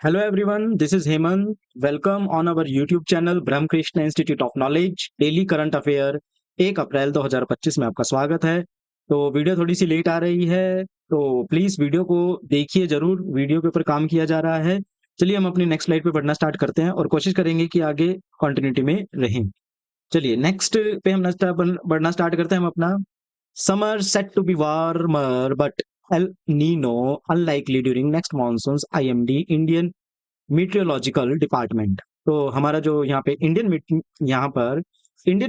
Hello everyone, this is Hemant. Welcome on our YouTube channel Brahma Krishna institute of knowledge daily current affair 1 अप्रैल 2025 में आपका स्वागत है। तो video थोड़ी सी लेट आ रही है, तो प्लीज वीडियो को देखिए जरूर। वीडियो के ऊपर काम किया जा रहा है। चलिए हम अपनी नेक्स्ट स्लाइड पे बढ़ना स्टार्ट करते हैं और कोशिश करेंगे कि आगे कंटिन्यूटी में रहें। चलिए नेक्स्ट पे हम बढ़ना स्टार्ट करते हैं हम अपना। Summer set to be warmer, but El Nino unlikely during next monsoons. IMD Indian meteorological department. तो हमारा जो यहाँ पर इंडियन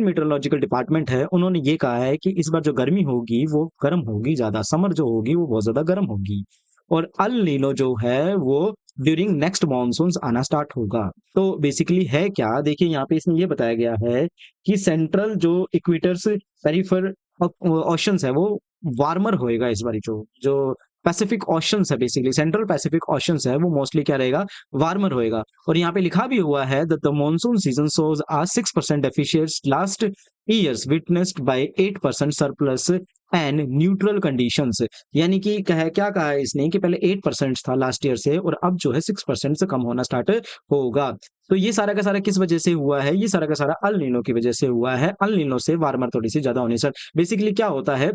मीटरोलॉजिकल डिपार्टमेंट है, उन्होंने ये कहा है कि इस बार जो गर्मी होगी वो गर्म होगी ज्यादा। समर जो होगी वो बहुत ज्यादा गर्म होगी और अल नीनो जो है वो ड्यूरिंग नेक्स्ट मॉनसून आना स्टार्ट होगा। तो बेसिकली है क्या, देखिए यहाँ पे इसमें ये बताया गया है कि सेंट्रल जो इक्वेटर्स पेरिफेर ओशंस है वो वार्मर होएगा इस बार। जो पैसिफिक ओशंस है, बेसिकली सेंट्रल पैसिफिक ओशंस है, वो मोस्टली क्या रहेगा, वार्मर होएगा। और यहाँ पे लिखा भी हुआ है that the monsoon season shows a 6% deficient last years witnessed by 8% surplus and neutral conditions. यानी कि क्या कहा है इसने कि पहले 8% था लास्ट ईयर से और अब जो है 6% से कम होना स्टार्ट होगा। तो ये सारा का सारा किस वजह से हुआ है? ये सारा का सारा अल नीनो की वजह से हुआ है। अल नीनो से वार्मर थोड़ी सी ज्यादा होने से बेसिकली क्या होता है,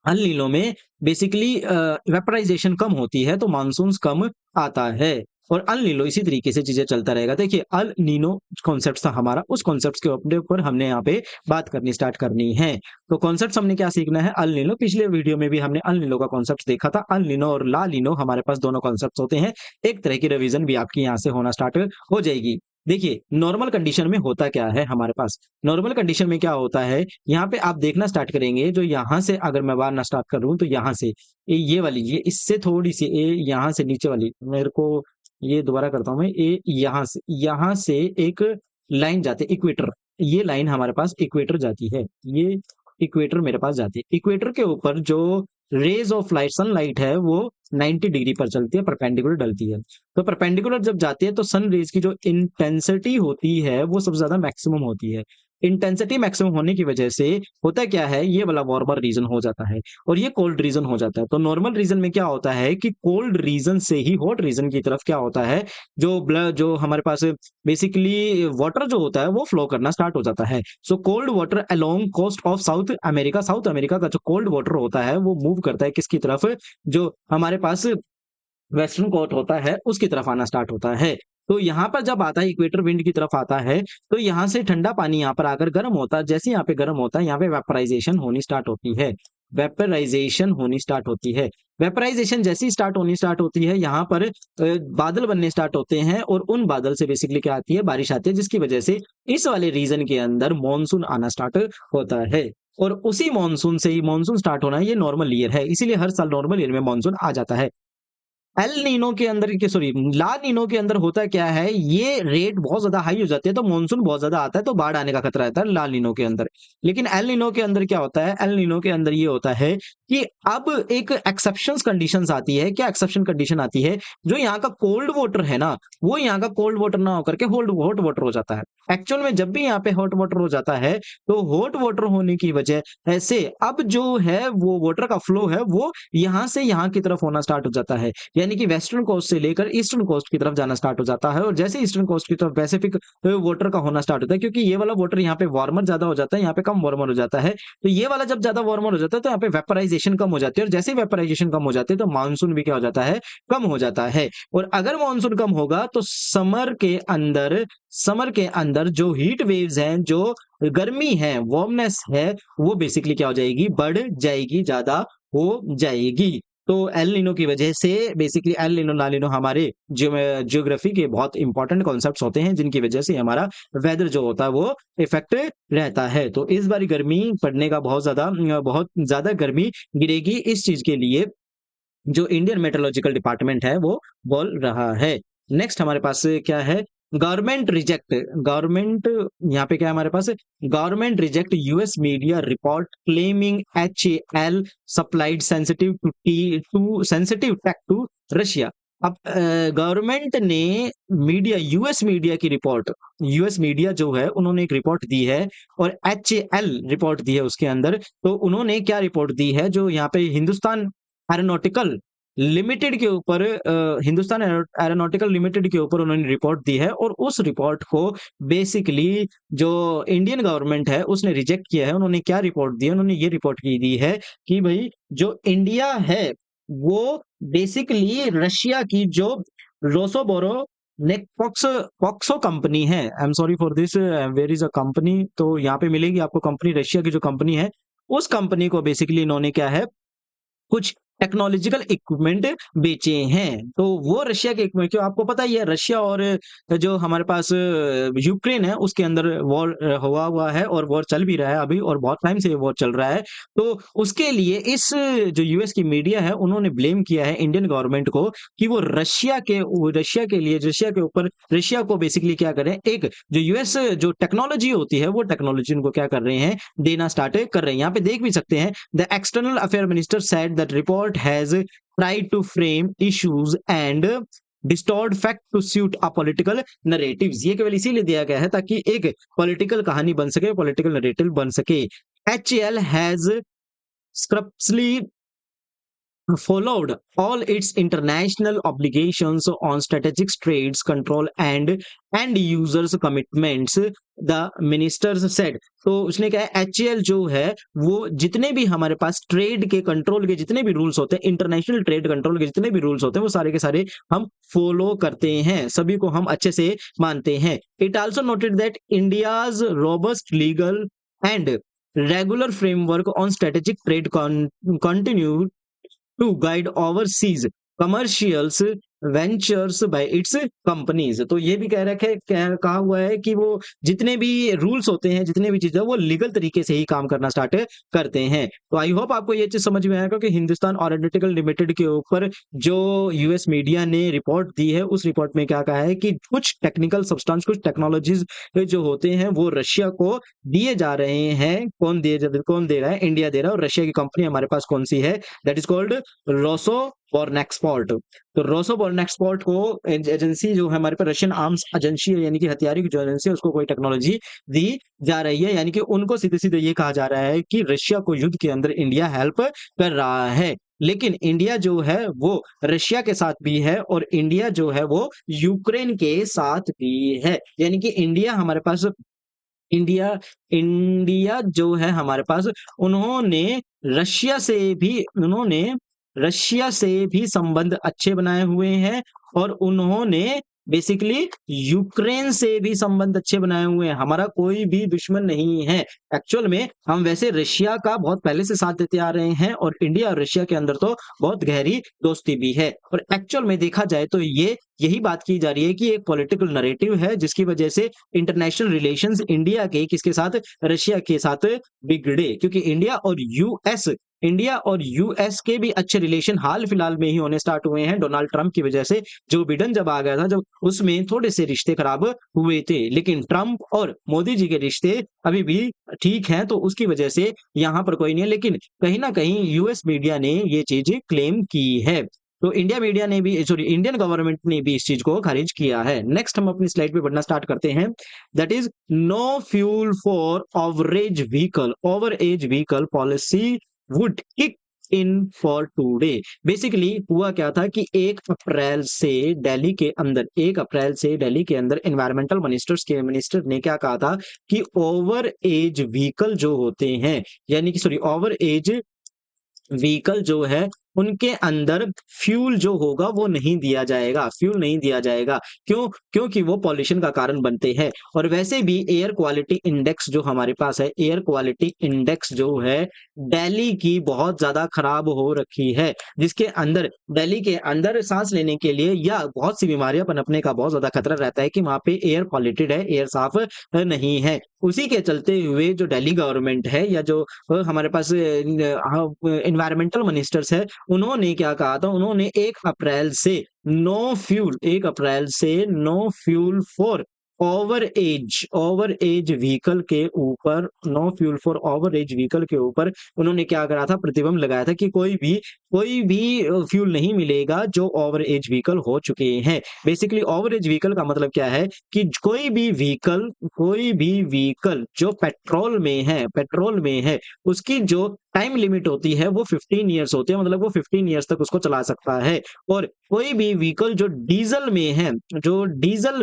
अल नीनो में बेसिकली वेपराइजेशन कम होती है तो मानसून कम आता है। और अल नीनो इसी तरीके से चीजें चलता रहेगा। देखिए अल नीनो कॉन्सेप्ट था हमारा, उस कॉन्सेप्ट के ऊपर हमने यहाँ पे बात करनी स्टार्ट करनी है। तो कॉन्सेप्ट हमने क्या सीखना है, अल नीनो। पिछले वीडियो में भी हमने अल नीनो का कॉन्सेप्ट देखा था। अल नीनो और ला नीनो हमारे पास दोनों कॉन्सेप्ट होते हैं। एक तरह की रिवीजन भी आपकी यहाँ से होना स्टार्ट हो जाएगी। देखिए नॉर्मल कंडीशन में होता क्या है हमारे पास, नॉर्मल कंडीशन में क्या होता है, यहाँ पे आप देखना स्टार्ट करेंगे। जो यहाँ से अगर मैं बाहर ना स्टार्ट करूं तो यहाँ से ये वाली, ये इससे थोड़ी सी यहाँ से नीचे वाली, मेरे को ये दोबारा करता हूं मैं। यहाँ से एक लाइन जाती है इक्वेटर। ये लाइन हमारे पास इक्वेटर जाती है, ये इक्वेटर मेरे पास जाती है। इक्वेटर के ऊपर जो रेज ऑफ लाइट, सनलाइट है, वो 90 डिग्री पर चलती है, परपेंडिकुलर डलती है। तो परपेंडिकुलर जब जाती है तो सन रेज की जो इंटेंसिटी होती है वो सबसे ज्यादा मैक्सिमम होती है। इंटेंसिटी मैक्सिमम होने की वजह से होता क्या है, ये वाला वार्मर रीजन हो जाता है और ये कोल्ड रीजन हो जाता है। तो नॉर्मल रीजन में क्या होता है कि कोल्ड रीजन से ही हॉट रीजन की तरफ क्या होता है, जो हमारे पास बेसिकली वाटर जो होता है वो फ्लो करना स्टार्ट हो जाता है। So cold water along coast of South America, South America का जो कोल्ड वाटर होता है वो मूव करता है किसकी तरफ, जो हमारे पास वेस्टर्न कोस्ट होता है उसकी तरफ आना स्टार्ट होता है। तो यहाँ पर जब आता है इक्वेटर विंड की तरफ आता है तो यहाँ से ठंडा पानी यहाँ पर आकर गर्म होता है। जैसे यहाँ पे गर्म होता है, यहाँ पे वेपराइजेशन होनी स्टार्ट होती है। वेपराइजेशन होनी स्टार्ट होती है। वेपराइजेशन जैसी स्टार्ट होनी स्टार्ट होती है, यहाँ पर बादल बनने स्टार्ट होते हैं और उन बादल से बेसिकली क्या आती है, बारिश आती है, जिसकी वजह से इस वाले रीजन के अंदर मानसून आना स्टार्ट होता है। और उसी मानसून से ही मानसून स्टार्ट होना है, ये नॉर्मल ईयर है, इसीलिए हर साल नॉर्मल ईयर में मानसून आ जाता है। एल नीनो के अंदर के सॉरी ला नीनो के अंदर होता क्या है, ये रेट बहुत ज्यादा हाई हो जाती है तो मानसून बहुत ज्यादा आता है तो बाढ़ आने का खतरा रहता है ला नीनो के अंदर। लेकिन एल नीनो के अंदर क्या होता है, एल नीनो के अंदर ये होता है कि अब एक एक्सेप्शंस कंडीशंस आती है। क्या एक्सेप्शन कंडीशन आती है, जो यहाँ का कोल्ड वाटर है ना, वो यहाँ का कोल्ड वाटर ना होकर के हॉट वाटर हो जाता है। एक्चुअल में जब भी यहाँ पे हॉट वाटर हो जाता है तो हॉट वाटर होने की वजह से अब जो है वो वाटर का फ्लो है वो यहाँ से यहाँ की तरफ होना स्टार्ट हो जाता है। यानी कि वेस्टर्न कोस्ट से लेकर ईस्टर्न कोस्ट की तरफ जाना स्टार्ट हो जाता है। और जैसे ईस्टर्न कोस्ट की तरफ पैसिफिक वाटर का होना स्टार्ट होता है, क्योंकि ये वाला वाटर यहाँ पे वार्मर ज्यादा हो जाता है, यहाँ पे कम वार्मर हो जाता है। तो ये वाला जब ज्यादा वार्मर हो जाता है तो यहाँ पे वेपराइजेशन कम हो जाती है और जैसे वेपराइजेशन कम हो जाती है तो मानसून भी क्या हो जाता है, कम हो जाता है। और अगर मानसून कम होगा तो समर के अंदर जो हीट वेव्स हैं, जो गर्मी है, वार्मनेस है, वो बेसिकली क्या हो जाएगी, बढ़ जाएगी, ज्यादा हो जाएगी। तो एल नीनो की वजह से बेसिकली एल नीनो ला नीनो हमारे ज्योग्राफी के बहुत इंपॉर्टेंट कॉन्सेप्ट्स होते हैं, जिनकी वजह से हमारा वेदर जो होता है वो इफेक्ट रहता है। तो इस बार गर्मी पड़ने का बहुत ज्यादा गर्मी गिरेगी, इस चीज के लिए जो इंडियन मेट्रोलॉजिकल डिपार्टमेंट है वो बोल रहा है। नेक्स्ट हमारे पास क्या है, गवर्नमेंट यहाँ पे क्या है हमारे पास, government reject US media report claiming HAL supplied sensitive tech to Russia. अब गवर्नमेंट ने यूएस मीडिया की रिपोर्ट, यूएस मीडिया जो है उन्होंने एक रिपोर्ट दी है और एचएएल रिपोर्ट दी है उसके अंदर। तो उन्होंने क्या रिपोर्ट दी है, जो यहाँ पे हिंदुस्तान एरोनॉटिकल लिमिटेड के ऊपर हिंदुस्तान एरोनॉटिकल लिमिटेड के ऊपर उन्होंने रिपोर्ट दी है और उस रिपोर्ट को बेसिकली जो इंडियन गवर्नमेंट है उसने रिजेक्ट किया है। उन्होंने क्या रिपोर्ट दी है? उन्होंने ये रिपोर्ट की दी है कि भाई जो इंडिया है वो बेसिकली रशिया की जो रोसोबोरो नेक पॉक्सो कंपनी है, I am sorry for this, where is a company, तो यहाँ पे मिलेगी आपको कंपनी, रशिया की जो कंपनी है उस कंपनी को बेसिकली इन्होंने क्या है कुछ टेक्नोलॉजिकल इक्विपमेंट बेचे हैं। तो वो रशिया के इक्विपमेंट, क्यों आपको पता ही है रशिया और जो हमारे पास यूक्रेन है उसके अंदर वॉर हुआ है और वॉर चल भी रहा है अभी और बहुत टाइम से ये वॉर चल रहा है। तो उसके लिए इस जो यूएस की मीडिया है उन्होंने ब्लेम किया है इंडियन गवर्नमेंट को कि वो रशिया के लिए रशिया के ऊपर रशिया को बेसिकली क्या करें, एक जो यूएस जो टेक्नोलॉजी होती है वो टेक्नोलॉजी उनको क्या कर रहे हैं, देना स्टार्ट कर रहे हैं। यहाँ पे देख भी सकते हैं the external affair minister said that report has tried to frame issues and distort fact to suit a political narratives। ये केवल इसीलिए दिया गया है ताकि एक पॉलिटिकल कहानी बन सके, पॉलिटिकल नरेटिव बन सके। HAL has scrupulously followed all its international obligations on strategic trades control and users commitments, the ministers said। तो उसने कहा एचएएल जो है वो जितने भी हमारे पास ट्रेड के कंट्रोल के जितने भी रूल्स होते हैं, इंटरनेशनल ट्रेड कंट्रोल के जितने भी रूल्स होते हैं वो सारे के सारे हम फॉलो करते हैं, सभी को हम अच्छे से मानते हैं। It also noted that India's robust legal and regular framework on strategic trade continue to guide overseas commercials ventures bye it's companies. तो ये भी कहा हुआ है कि वो जितने भी रूल्स होते हैं, जितने भी चीजें वो लीगल तरीके से ही काम करना स्टार्ट करते हैं। तो आई होप आपको ये चीज समझ में आएगा कि हिंदुस्तान एरोनॉटिकल लिमिटेड के ऊपर जो यूएस मीडिया ने रिपोर्ट दी है उस रिपोर्ट में क्या कहा है कि कुछ टेक्निकल सब्सटेंस, कुछ टेक्नोलॉजीज जो होते हैं वो रशिया को दिए जा रहे हैं। कौन दे रहा है? इंडिया दे रहा है। और रशिया की कंपनी हमारे पास कौन सी है? That is called Rosoboronexport. तो रोसोबोरनेक्सपोर्ट को एजेंसी जो है हमारे पास रशियन आर्म्स एजेंसी है, यानी कि हथियारों की जो एजेंसी है उसको कोई टेक्नोलॉजी दी जा रही है, यानी कि उनको सीधे सीधे ये कहा जा रहा है कि रशिया को युद्ध के अंदर इंडिया हेल्प कर रहा है। लेकिन इंडिया जो है वो रशिया के साथ भी है और इंडिया जो है वो यूक्रेन के साथ भी है, यानी कि इंडिया हमारे पास इंडिया जो है हमारे पास उन्होंने रशिया से भी संबंध अच्छे बनाए हुए हैं और उन्होंने बेसिकली यूक्रेन से भी संबंध अच्छे बनाए हुए हैं। हमारा कोई भी दुश्मन नहीं है। एक्चुअल में हम वैसे रशिया का बहुत पहले से साथ देते आ रहे हैं और इंडिया और रशिया के अंदर तो बहुत गहरी दोस्ती भी है। और एक्चुअल में देखा जाए तो यही बात की जा रही है कि एक पॉलिटिकल नरेटिव है जिसकी वजह से इंटरनेशनल रिलेशंस इंडिया के किसके साथ, रशिया के साथ बिगड़े, क्योंकि इंडिया और यूएस के भी अच्छे रिलेशन हाल फिलहाल में ही होने स्टार्ट हुए हैं डोनाल्ड ट्रंप की वजह से। जो बिडेन जब आ गया था, जब उसमें थोड़े से रिश्ते खराब हुए थे, लेकिन ट्रंप और मोदी जी के रिश्ते अभी भी ठीक हैं, तो उसकी वजह से यहाँ पर कोई नहीं है। लेकिन कहीं ना कहीं यूएस मीडिया ने ये चीज क्लेम की है, तो इंडियन गवर्नमेंट ने भी इस चीज को खारिज किया है। नेक्स्ट हम अपनी स्लाइड पे बढ़ना स्टार्ट करते हैं। That is no fuel for over age vehicle policy would kick in for today. Basically हुआ क्या था कि 1 अप्रैल से दिल्ली के अंदर एनवायरमेंटल मिनिस्टर ने क्या कहा था कि ओवर एज व्हीकल जो होते हैं, यानी कि ओवर एज व्हीकल जो है उनके अंदर फ्यूल जो होगा वो नहीं दिया जाएगा, क्योंकि वो पॉल्यूशन का कारण बनते हैं। और वैसे भी एयर क्वालिटी इंडेक्स जो हमारे पास है, एयर क्वालिटी इंडेक्स जो है दिल्ली की बहुत ज्यादा खराब हो रखी है, जिसके अंदर दिल्ली के अंदर सांस लेने के लिए या बहुत सी बीमारियां पनपने का बहुत ज्यादा खतरा रहता है कि वहां पे एयर पॉल्यूटेड है, एयर साफ नहीं है। उसी के चलते हुए जो दिल्ली गवर्नमेंट है या जो हमारे पास एनवायरमेंटल मिनिस्टर्स है, उन्होंने क्या कहा था, उन्होंने 1 अप्रैल से no fuel for over age vehicle के ऊपर उन्होंने क्या करा था, प्रतिबंध लगाया था कि कोई भी फ्यूल नहीं मिलेगा जो ओवर एज व्हीकल हो चुके हैं। बेसिकली ओवर एज व्हीकल का मतलब क्या है कि कोई भी व्हीकल जो पेट्रोल में है उसकी जो टाइम लिमिट होती है वो 15 ईयर्स होती है, मतलब वो 15 ईयर्स तक उसको चला सकता है। और कोई भी व्हीकल जो डीजल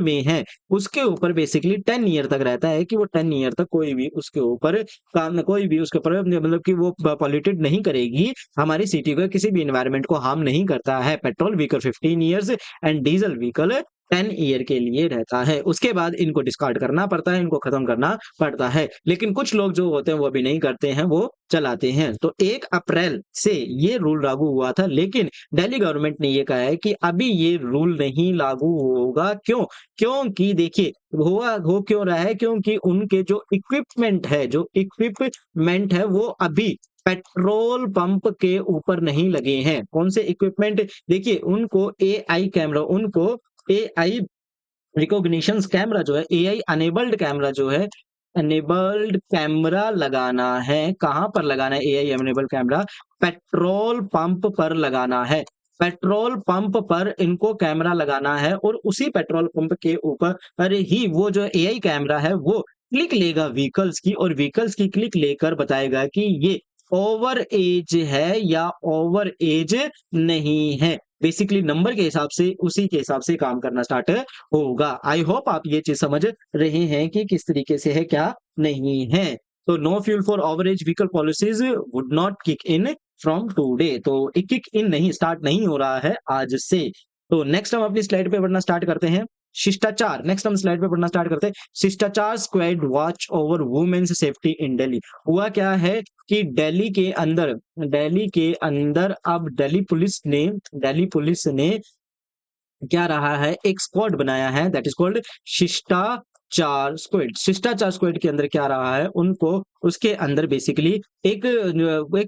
में है उसके ऊपर बेसिकली 10 ईयर तक रहता है कि वो 10 ईयर तक कोई भी उसके ऊपर काम, कोई भी उसके ऊपर मतलब कि वो पॉल्यूटेड नहीं करेगी, हमारी सिटी को किसी भी एनवायरनमेंट को हार्म नहीं करता है। Petrol vehicle 15 years and diesel vehicle 10 year के लिए रहता है। उसके बाद इनको डिस्कार्ड करना पड़ता है, इनको खत्म करना पड़ता है। लेकिन कुछ लोग जो होते हैं वो भी नहीं करते हैं, वो चलाते हैं। तो 1 अप्रैल से ये रूल लागू हुआ था, लेकिन दिल्ली गवर्नमेंट ने ये कहा है कि अभी ये रूल नहीं लागू होगा। क्यों? क्योंकि देखिए हो क्यों रहा है, क्योंकि उनके जो इक्विपमेंट है वो अभी पेट्रोल पंप के ऊपर नहीं लगे हैं। कौन से इक्विपमेंट? देखिए उनको एआई रिकॉग्निशन कैमरा जो है, एआई अनेबल्ड कैमरा लगाना है। कहां पर लगाना है AI enabled camera? Petrol pump पर लगाना है। पेट्रोल पंप पर इनको कैमरा लगाना है और उसी पेट्रोल पंप के ऊपर ही वो जो एआई कैमरा है वो क्लिक लेगा व्हीकल्स की, और व्हीकल्स की क्लिक लेकर बताएगा कि ये ओवर एज है या ओवर एज नहीं है। बेसिकली नंबर के हिसाब से, उसी के हिसाब से काम करना स्टार्ट होगा। आई होप आप ये चीज समझ रहे हैं कि किस तरीके से है, क्या नहीं है। तो no fuel for overage vehicle policies would not kick in from today. तो किक इन नहीं, स्टार्ट नहीं हो रहा है आज से। तो नेक्स्ट हम अपनी स्लाइड पे बढ़ना स्टार्ट करते हैं। शिष्टाचार, नेक्स्ट हम स्लाइड पे पढ़ना स्टार्ट करते हैं। Shishtachar squad watch over women's safety in Delhi. हुआ क्या है कि दिल्ली के अंदर अब दिल्ली पुलिस ने क्या रहा है, एक स्क्वाड बनाया है, दैट इज कॉल्ड शिष्टाचार स्क्वाड के अंदर क्या रहा है, उनको उसके अंदर बेसिकली एक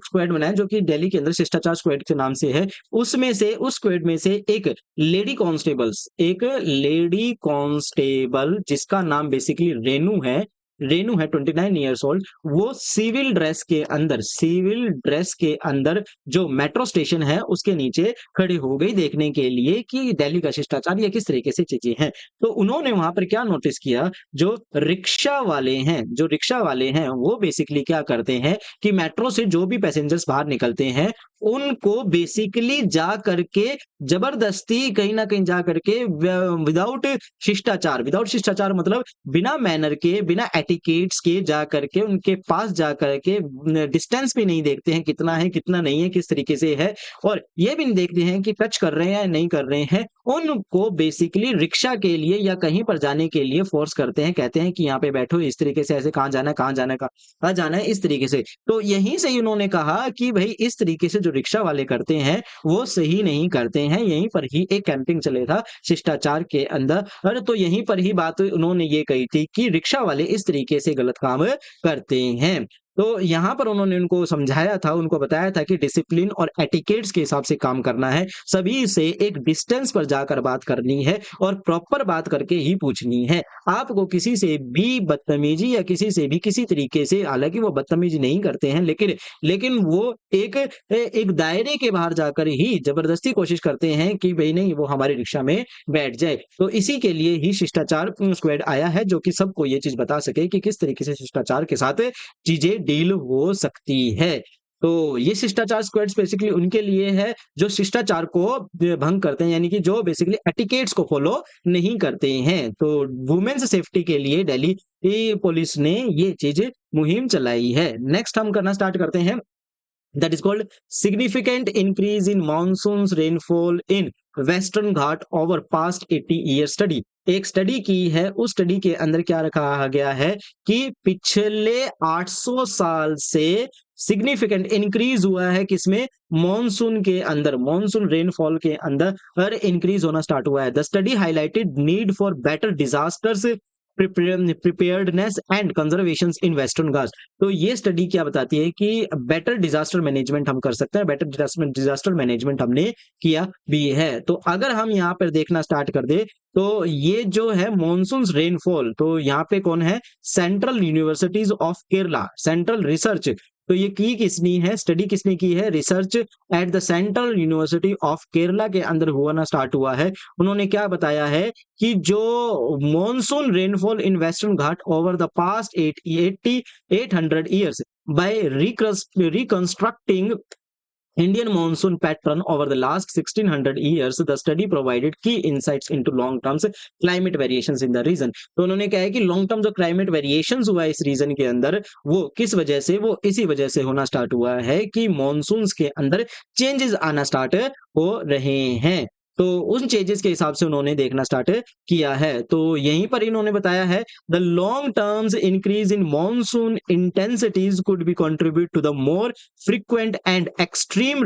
स्क्वाड बनाया जो कि दिल्ली के अंदर शिष्टाचार स्क्वाड के नाम से है। उस स्क्वाड में से एक लेडी कांस्टेबल जिसका नाम बेसिकली रेनू है 29 ईयर्स ओल्ड। वो सिविल ड्रेस के अंदर जो मेट्रो स्टेशन है उसके नीचे खड़ी हो गई देखने के लिए कि दिल्ली का शिष्टाचार या किस तरीके से चीजें हैं। तो उन्होंने वहां पर क्या नोटिस किया, जो रिक्शा वाले हैं वो बेसिकली क्या करते हैं कि मेट्रो से जो भी पैसेंजर्स बाहर निकलते हैं उनको बेसिकली जा करके जबरदस्ती कहीं ना कहीं जा करके विदाउट शिष्टाचार मतलब बिना मैनर के, बिना एटिकेट्स के जा करके उनके पास जा करके डिस्टेंस भी नहीं देखते हैं कितना है कितना नहीं है, किस तरीके से है, और ये भी नहीं देखते हैं कि टच कर रहे हैं या नहीं कर रहे हैं। उनको बेसिकली रिक्शा के लिए या कहीं पर जाने के लिए फोर्स करते हैं, कहते हैं कि यहाँ पे बैठो, इस तरीके से, ऐसे कहाँ जाना है, कहाँ जाना है, इस तरीके से। तो यहीं से ही उन्होंने कहा कि भाई इस तरीके से जो रिक्शा वाले करते हैं वो सही नहीं करते हैं। यहीं पर ही एक कैंपिंग चले था शिष्टाचार के अंदर, अरे तो यहीं पर ही बात उन्होंने ये कही थी कि रिक्शा वाले इस तरीके से गलत काम करते हैं। तो यहाँ पर उन्होंने उनको समझाया था, उनको बताया था कि डिसिप्लिन और एटिकेट्स के हिसाब से काम करना है, सभी से एक डिस्टेंस पर जाकर बात करनी है और प्रॉपर बात करके ही पूछनी है। आपको किसी से भी बदतमीजी या किसी से भी किसी तरीके से, हालांकि वो बदतमीजी नहीं करते हैं लेकिन वो एक दायरे के बाहर जाकर ही जबरदस्ती कोशिश करते हैं कि भाई नहीं वो हमारी रिक्शा में बैठ जाए। तो इसी के लिए ही शिष्टाचार स्क्वाड आया है जो कि सबको ये चीज बता सके कि किस तरीके से शिष्टाचार के साथ चीजें डील हो सकती है। तो ये शिष्टाचार स्क्वाड्स बेसिकली उनके लिए है जो शिष्टाचार को भंग करते हैं, यानी कि जो बेसिकली एटिकेट्स को फॉलो नहीं करते हैं। तो वुमेन्स सेफ्टी के लिए दिल्ली पुलिस ने ये चीज मुहिम चलाई है। नेक्स्ट हम करना स्टार्ट करते हैं, that is called significant increase in monsoon's rainfall in western Ghat over past 80 year study। एक स्टडी की है, उस स्टडी के अंदर क्या रखा गया है कि पिछले 800 साल से सिग्निफिकेंट इंक्रीज हुआ है किसमें, मॉनसून रेनफॉल के अंदर हर इंक्रीज होना स्टार्ट हुआ है। The study highlighted need for better disasters preparedness and conservation in western Ghats. तो ये स्टडी क्या बताती है कि बेटर डिजास्टर मैनेजमेंट हम कर सकते हैं, बेटर डिजास्टर मैनेजमेंट हमने किया भी है। तो अगर हम यहाँ पर देखना स्टार्ट कर दे तो ये जो है मॉनसून रेनफॉल, तो यहाँ पे कौन है, central universities of Kerala, central research. तो ये की किसने है, स्टडी किसने की है, research at the central university of Kerala के अंदर हुआ स्टार्ट हुआ है। उन्होंने क्या बताया है कि जो मॉनसून रेनफॉल इन वेस्टर्न घाट over the past 800 years, by reconstructing Indian monsoon pattern over the last 1600 years, the study provided key insights into long term climate variations in the region. तो उन्होंने कहा है कि लॉन्ग टर्म जो climate variations हुआ है इस रीजन के अंदर, वो किस वजह से, वो इसी वजह से होना स्टार्ट हुआ है कि मॉनसून्स के अंदर चेंजेस आना स्टार्ट हो रहे हैं। तो उन चेंजेस के हिसाब से उन्होंने देखना स्टार्ट किया है। तो यहीं पर इन्होंने बताया है the long terms increase in monsoon intensities could be contribute to the more frequent and extreme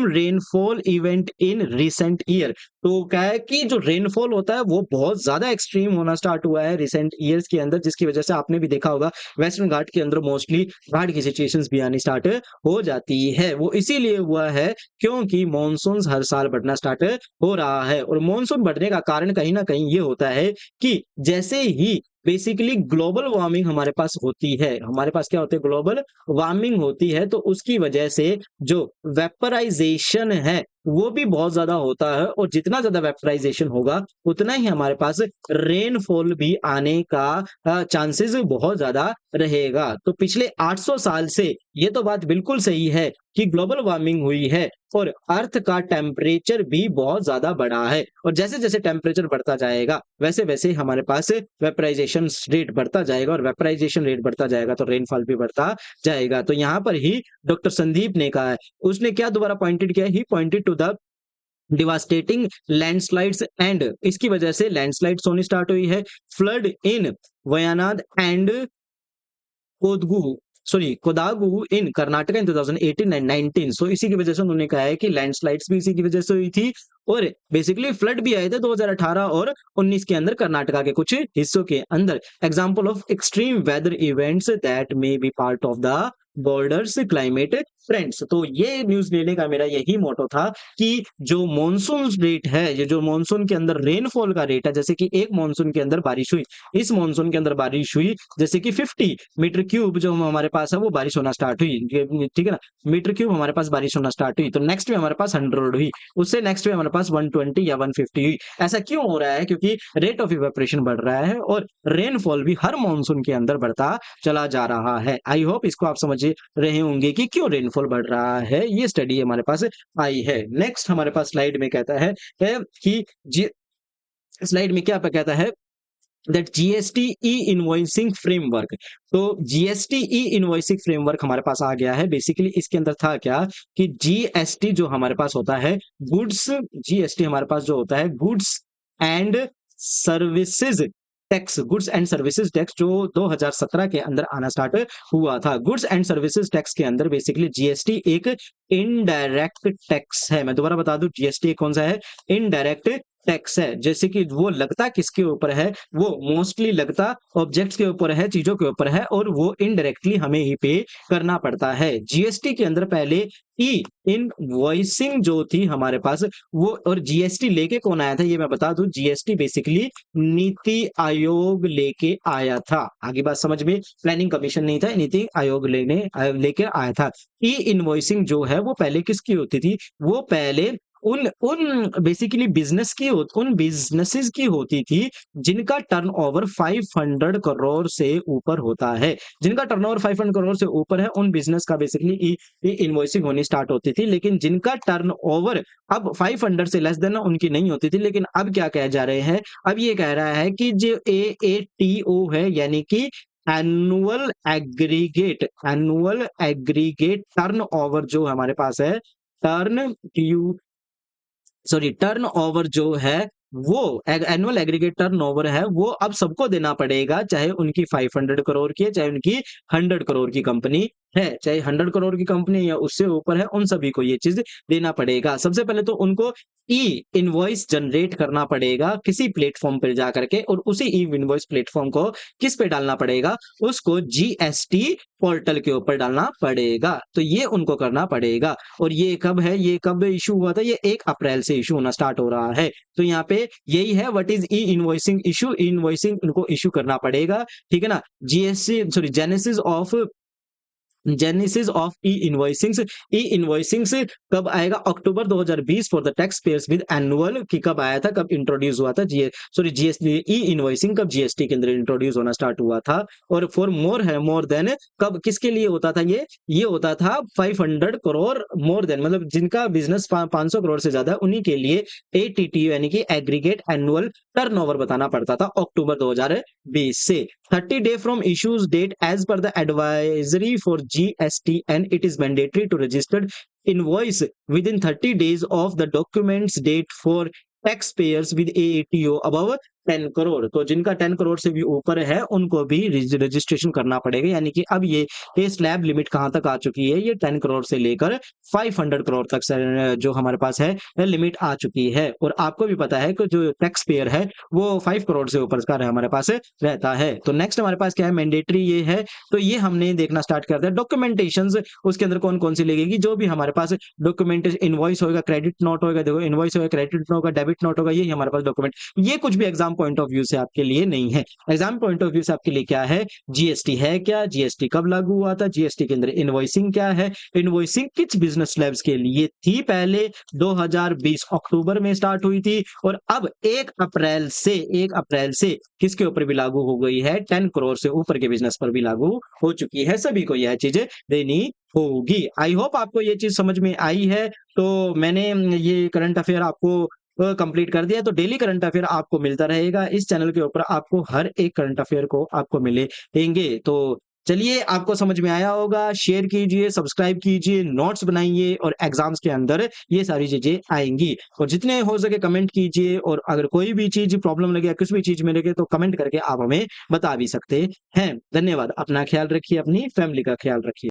rainfall event in recent year। तो क्या है कि जो रेनफॉल होता है वो बहुत ज्यादा एक्सट्रीम होना स्टार्ट हुआ है रिसेंट ईयर्स के अंदर, जिसकी वजह से आपने भी देखा होगा वेस्टर्न घाट के अंदर मोस्टली बाढ़ की सिचुएशंस भी आनी स्टार्ट हो जाती है। वो इसीलिए हुआ है क्योंकि मॉनसून हर साल बढ़ना स्टार्ट हो रहा है, और मॉनसून बढ़ने का कारण कहीं ना कहीं ये होता है कि जैसे ही बेसिकली ग्लोबल वार्मिंग हमारे पास होती है, हमारे पास क्या होती है, ग्लोबल वार्मिंग होती है, तो उसकी वजह से जो वेपराइजेशन है वो भी बहुत ज्यादा होता है, और जितना ज्यादा वेपराइजेशन होगा उतना ही हमारे पास रेनफॉल भी आने का चांसेस बहुत ज्यादा रहेगा। तो पिछले 800 साल से ये तो बात बिल्कुल सही है कि ग्लोबल वार्मिंग हुई है और अर्थ का टेम्परेचर भी बहुत ज्यादा बढ़ा है, और जैसे जैसे टेम्परेचर बढ़ता जाएगा वैसे वैसे हमारे पास वेपराइजेशन रेट बढ़ता जाएगा, और वेपराइजेशन रेट बढ़ता जाएगा तो रेनफॉल भी बढ़ता जाएगा। तो यहाँ पर ही डॉक्टर संदीप ने कहा है, उसने क्या दोबारा पॉइंटेड किया, he pointed to the devastating landslides, and इसकी वजह से लैंडस्लाइड्स होनी स्टार्ट हुई है, flood in Wayanad and Kodagu Kodagu in Karnataka in 2018 and 19। So इसी की वजह से उन्होंने कहा है कि लैंडस्लाइड्स भी इसी की वजह से हुई थी, और बेसिकली फ्लड भी आए थे 2018 और 19 के अंदर कर्नाटका के कुछ हिस्सों के अंदर। Example of extreme weather events that may be part of the broader climate trends. तो ये न्यूज लेने का मेरा यही मोटो था कि जो मॉनसून रेट है, ये जो मॉनसून के अंदर रेनफॉल का रेट है, जैसे कि एक मॉनसून के अंदर बारिश हुई, इस मॉनसून के अंदर बारिश हुई जैसे कि 50 मीटर क्यूब जो हमारे पास है वो बारिश होना स्टार्ट हुई, ठीक है ना, मीटर क्यूब हमारे पास बारिश होना स्टार्ट हुई, तो नेक्स्ट में हमारे पास 100 हुई, उससे नेक्स्ट में हमारे पास 120 या 150 हुई। ऐसा क्यों हो रहा है? क्योंकि रेट ऑफ इवेपोरेशन बढ़ रहा है और रेनफॉल भी हर मॉनसून के अंदर बढ़ता चला जा रहा है। आई होप इसको आप समझ रहे होंगे कि क्यों रेनफॉल बढ़ रहा है, ये स्टडी हमारे पास आई है। नेक्स्ट हमारे पास स्लाइड में कहता है कि स्लाइड में क्या कहता है that GST E invoicing framework. तो जीएसटी ई इनवॉइसिंग फ्रेमवर्क हमारे पास आ गया है। बेसिकली इसके अंदर था क्या कि जीएसटी जो हमारे पास होता है गुड्स, जीएसटी हमारे पास जो होता है goods and services tax, goods and services tax जो 2017 के अंदर आना स्टार्ट हुआ था। गुड्स एंड सर्विसेज टैक्स के अंदर बेसिकली जीएसटी एक इनडायरेक्ट टैक्स है। मैं दोबारा बता दूं, जीएसटी कौन सा है? इनडायरेक्ट टैक्स है। जैसे कि वो लगता किसके ऊपर है? वो मोस्टली लगता ऑब्जेक्ट्स के ऊपर है, चीजों के ऊपर है, और वो इनडायरेक्टली हमें ही पे करना पड़ता है। जीएसटी के अंदर पहले ई इनवॉइसिंग जो थी हमारे पास वो, और जीएसटी लेके कौन आया था ये मैं बता दूं, जीएसटी बेसिकली नीति आयोग लेके आया था। आगे बात समझ में, प्लानिंग कमीशन नहीं था, नीति आयोग लेके आया था। ई इनवॉइसिंग जो है वो पहले किसकी होती थी? वो पहले उन उन बेसिकली उन बिजनेसेस की होती थी जिनका टर्नओवर 500 करोड़ से ऊपर होता है। जिनका टर्नओवर 500 करोड़ से ऊपर है उन बिजनेस का बेसिकली इनवॉइसिंग होनी स्टार्ट होती थी। लेकिन जिनका टर्नओवर अब 500 से लेस देन उनकी नहीं होती थी। लेकिन अब क्या कह जा रहे हैं? अब ये कह रहा है कि जो एएटीओ है, यानी कि एनुअल एग्रीगेट टर्नओवर जो हमारे पास है, टर्नओवर जो है वो एनुअल एग्रीगेट टर्नओवर है, वो अब सबको देना पड़ेगा, चाहे उनकी 500 करोड़ की है, चाहे उनकी 100 करोड़ की कंपनी है, चाहे 100 करोड़ की कंपनी या उससे ऊपर है, उन सभी को ये चीज देना पड़ेगा। सबसे पहले तो उनको ई इनवॉइस जनरेट करना पड़ेगा किसी प्लेटफॉर्म पर जाकर के, और उसी ई इनवॉइस प्लेटफॉर्म को किस पे डालना पड़ेगा? उसको जीएसटी पोर्टल के ऊपर डालना पड़ेगा। तो ये उनको करना पड़ेगा। और ये कब है? ये कब इशू हुआ था? ये 1 अप्रैल से इशू होना स्टार्ट हो रहा है। तो यहाँ पे यही है what is E invoicing issue. Invoicing उनको इशू करना पड़ेगा, ठीक है ना। जेनेसिस ऑफ जेनेसिस ऑफ ई इनवॉइसिंग्स। ई इनवॉइसिंग्स कब आएगा? अक्टूबर 2020 for the tax payers with annual की कब आया था, कब इंट्रोड्यूस हुआ था? जीएसटी ई इनवॉइसिंग कब जीएसटी के अंदर इंट्रोड्यूस होना स्टार्ट हुआ था? और फॉर मोर है मोर देन कब किसके लिए होता था ये होता था 500 करोड़ मोर देन, मतलब जिनका बिजनेस 500 करोड़ से ज्यादा उन्हीं के लिए एटीटी यानी कि एग्रीगेट एनुअल टर्नओवर बताना पड़ता था अक्टूबर 2020 से। 30 day from issues date as per the advisory for GSTN, it is mandatory to register invoice within 30 days of the documents date for taxpayers with AATO above 10 crore. तो जिनका 10 करोड़ से भी ऊपर है उनको भी रजिस्ट्रेशन करना पड़ेगा, यानी कि अब ये स्लैब लिमिट कहां तक आ चुकी है? ये 10 करोड़ से लेकर 500 करोड़ तक जो हमारे पास है लिमिट आ चुकी है। और आपको भी पता है कि जो टैक्स पेयर है वो 5 करोड़ से ऊपर का हमारे पास रहता है। तो नेक्स्ट हमारे पास क्या है? मैंडेटरी ये है, तो ये हमने देखना स्टार्ट कर दिया। डॉक्यूमेंटेशन उसके अंदर कौन कौन सी लगेगी? जो भी हमारे पास डॉक्यूमेंट इनवॉइस होगा, क्रेडिट नोट होगा, देखो इनवॉइस होगा, क्रेडिट नोट होगा, डेबिट नोट होगा, ये हमारे पास डॉक्यूमेंट। ये कुछ भी एग्जाम पॉइंट ऑफ व्यू से आपके लिए नहीं है। एग्जाम पॉइंट ऑफ व्यू से आपके लिए क्या है? जीएसटी है क्या, जीएसटी कब लागू हुआ था, जीएसटी के अंदर इनवॉइसिंग क्या है, इनवॉइसिंग किस बिजनेस स्लैब्स के लिए थी? पहले 2020 अक्टूबर में स्टार्ट हुई थी और अब 1 अप्रैल से किसके ऊपर भी लागू हो गई है? 10 करोड़ से ऊपर के बिजनेस पर भी लागू हो चुकी है। सभी को यह चीजें देनी होगी। आई होप आपको ये चीज समझ में आई है। तो मैंने ये करंट अफेयर आपको कंप्लीट कर दिया। तो डेली करंट अफेयर आपको मिलता रहेगा इस चैनल के ऊपर, आपको हर एक करंट अफेयर को आपको मिलेंगे। तो चलिए, आपको समझ में आया होगा, शेयर कीजिए, सब्सक्राइब कीजिए, नोट्स बनाइए और एग्जाम्स के अंदर ये सारी चीजें आएंगी। और जितने हो सके कमेंट कीजिए, और अगर कोई भी चीज प्रॉब्लम लगे या किसी भी चीज में लगे तो कमेंट करके आप हमें बता भी सकते हैं। धन्यवाद। अपना ख्याल रखिए, अपनी फैमिली का ख्याल रखिए।